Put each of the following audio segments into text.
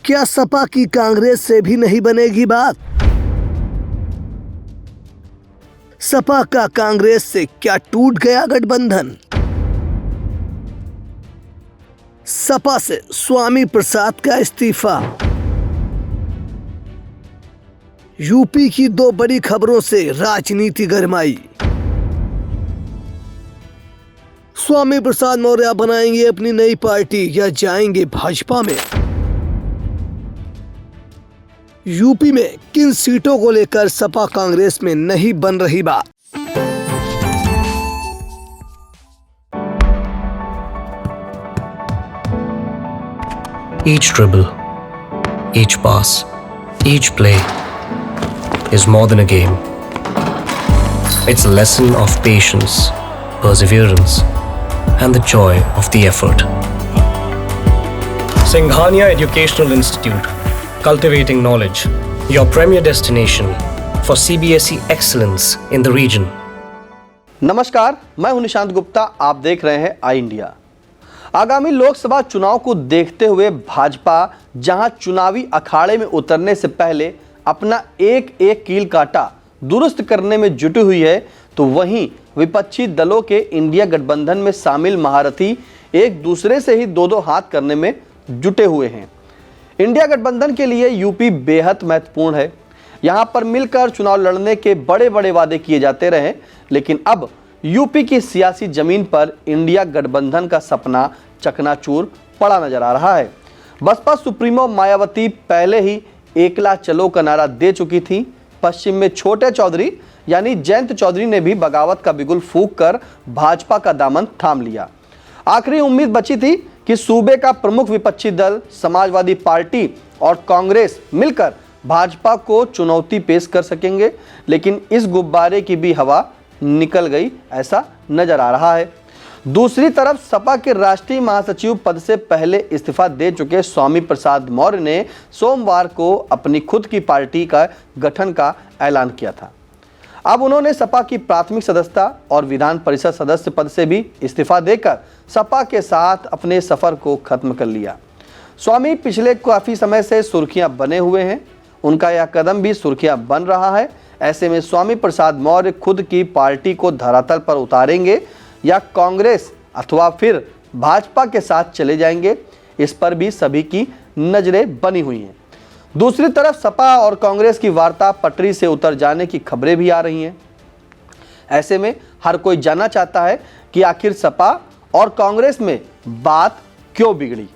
क्या सपा की कांग्रेस से भी नहीं बनेगी बात? सपा का कांग्रेस से क्या टूट गया गठबंधन? सपा से स्वामी प्रसाद का इस्तीफा। यूपी की दो बड़ी खबरों से राजनीति गरमाई। स्वामी प्रसाद मौर्य बनाएंगे अपनी नई पार्टी या जाएंगे भाजपा में? यूपी में किन सीटों को लेकर सपा कांग्रेस में नहीं बन रही बात? Each dribble, each pass, each play is more than a game. It's a lesson of patience, perseverance, and the joy of the effort. Singhania Educational Institute, cultivating knowledge, your premier destination for CBSE excellence in the region. नमस्कार, मैं हूं निशांत गुप्ता। आप देख रहे हैं आई India. आगामी लोकसभा चुनाव को देखते हुए भाजपा जहां चुनावी अखाड़े में उतरने से पहले अपना एक एक कील काटा दुरुस्त करने में जुटी हुई है, तो वहीं विपक्षी दलों के इंडिया गठबंधन में शामिल महारथी एक दूसरे से ही दो दो हाथ करने में जुटे हुए हैं। इंडिया गठबंधन के लिए यूपी बेहद महत्वपूर्ण है। यहां पर मिलकर चुनाव लड़ने के बड़े बड़े वादे किए जाते रहे, लेकिन अब यूपी की सियासी जमीन पर इंडिया गठबंधन का सपना चकनाचूर पड़ा नजर आ रहा है। बसपा सुप्रीमो मायावती पहले ही एकला चलो का नारा दे चुकी थी। पश्चिम में छोटे चौधरी यानी जयंत चौधरी ने भी बगावत का बिगुल फूंक कर भाजपा का दामन थाम लिया। आखिरी उम्मीद बची थी कि सूबे का प्रमुख विपक्षी दल समाजवादी पार्टी और कांग्रेस मिलकर भाजपा को चुनौती पेश कर सकेंगे, लेकिन इस गुब्बारे की भी हवा निकल गई ऐसा नजर आ रहा है। दूसरी तरफ सपा के राष्ट्रीय महासचिव पद से पहले इस्तीफा दे चुके स्वामी प्रसाद मौर्य ने सोमवार को अपनी खुद की पार्टी का गठन का ऐलान किया था। अब उन्होंने सपा की प्राथमिक सदस्यता और विधान परिषद सदस्य पद से भी इस्तीफा देकर सपा के साथ अपने सफर को खत्म कर लिया। स्वामी पिछले काफी समय से सुर्खियां बने हुए हैं। उनका यह कदम भी सुर्खियां बन रहा है। ऐसे में स्वामी प्रसाद मौर्य खुद की पार्टी को धरातल पर उतारेंगे या कांग्रेस अथवा फिर भाजपा के साथ चले जाएंगे, इस पर भी सभी की नजरें बनी हुई हैं। दूसरी तरफ सपा और कांग्रेस की वार्ता पटरी से उतर जाने की खबरें भी आ रही हैं। ऐसे में हर कोई जानना चाहता है कि आखिर सपा और कांग्रेस में बात क्यों बिगड़ी।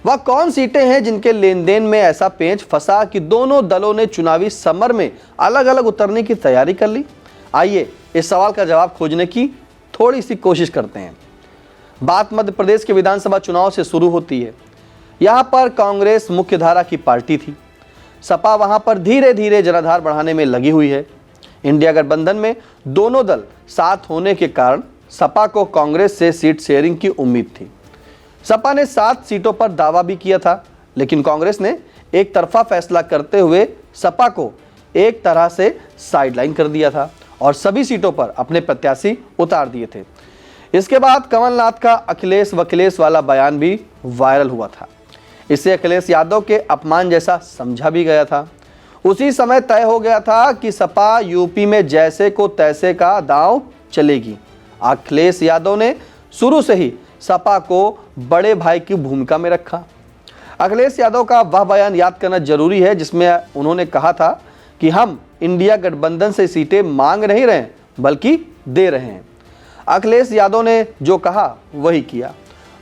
वह कौन सीटें हैं जिनके लेन देन में ऐसा पेंच फंसा कि दोनों दलों ने चुनावी समर में अलग अलग उतरने की तैयारी कर ली। आइए इस सवाल का जवाब खोजने की थोड़ी सी कोशिश करते हैं। बात मध्य प्रदेश के विधानसभा चुनाव से शुरू होती है। यहाँ पर कांग्रेस मुख्य धारा की पार्टी थी। सपा वहां पर धीरे धीरे जनाधार बढ़ाने में लगी हुई है। इंडिया गठबंधन में दोनों दल साथ होने के कारण सपा को कांग्रेस से सीट शेयरिंग की उम्मीद थी। सपा ने 7 सीटों पर दावा भी किया था, लेकिन कांग्रेस ने एक तरफा फैसला करते हुए सपा को एक तरह से साइडलाइन कर दिया था और सभी सीटों पर अपने प्रत्याशी उतार दिए थे। इसके बाद कमलनाथ का अखिलेश वखिलेश वाला बयान भी वायरल हुआ था। इसे अखिलेश यादव के अपमान जैसा समझा भी गया था। उसी समय तय हो गया था कि सपा यूपी में जैसे को तैसे का दांव चलेगी। अखिलेश यादव ने शुरू से ही सपा को बड़े भाई की भूमिका में रखा। अखिलेश यादव का वह बयान याद करना जरूरी है जिसमें उन्होंने कहा था कि हम इंडिया गठबंधन से सीटें मांग नहीं रहे बल्कि दे रहे हैं। अखिलेश यादव ने जो कहा वही किया।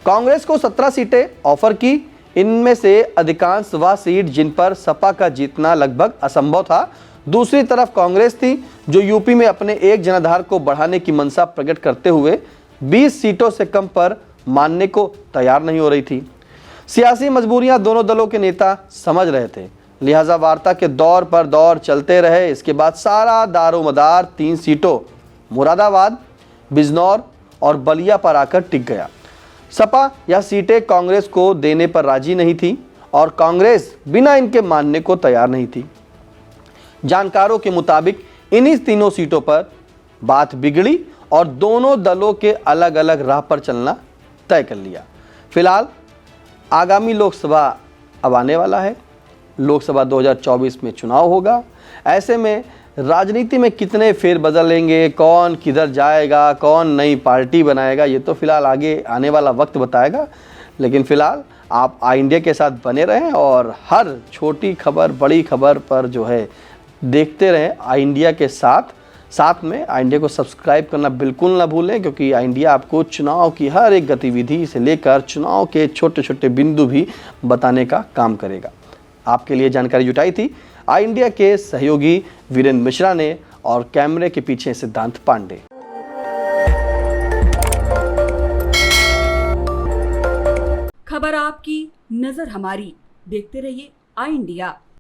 कांग्रेस को 17 सीटें ऑफर की। इनमें से अधिकांश वह सीट जिन पर सपा का जीतना लगभग असंभव था। दूसरी तरफ कांग्रेस थी जो यूपी में अपने एक जनाधार को बढ़ाने की मंशा प्रकट करते हुए 20 सीटों से कम पर मानने को तैयार नहीं हो रही थी। सियासी मजबूरियां दोनों दलों के नेता समझ रहे थे, लिहाजा वार्ता के दौर पर दौर चलते रहे। इसके बाद सारा दारोमदार 3 सीटों मुरादाबाद, बिजनौर और बलिया पर आकर टिक गया। सपा यह सीटें कांग्रेस को देने पर राजी नहीं थी और कांग्रेस बिना इनके मानने को तैयार नहीं थी। जानकारों के मुताबिक इन्हीं तीनों सीटों पर बात बिगड़ी और दोनों दलों के अलग अलग राह पर चलना तय कर लिया। फिलहाल आगामी लोकसभा अब आने वाला है। लोकसभा 2024 में चुनाव होगा। ऐसे में राजनीति में कितने फेर बदलेंगे, कौन किधर जाएगा, कौन नई पार्टी बनाएगा, ये तो फिलहाल आगे आने वाला वक्त बताएगा। लेकिन फिलहाल आप आई इंडिया के साथ बने रहें और हर छोटी खबर बड़ी खबर पर जो है देखते रहें आई इंडिया के साथ में आई इंडिया को सब्सक्राइब करना बिल्कुल ना भूलें, क्योंकि आई इंडिया आपको चुनाव की हर एक गतिविधि से लेकर चुनाव के छोटे छोटे बिंदु भी बताने का काम करेगा। आपके लिए जानकारी जुटाई थी आई इंडिया के सहयोगी वीरेंद्र मिश्रा ने और कैमरे के पीछे सिद्धांत पांडे। खबर आपकी, नजर हमारी। देखते रहिए आई इंडिया।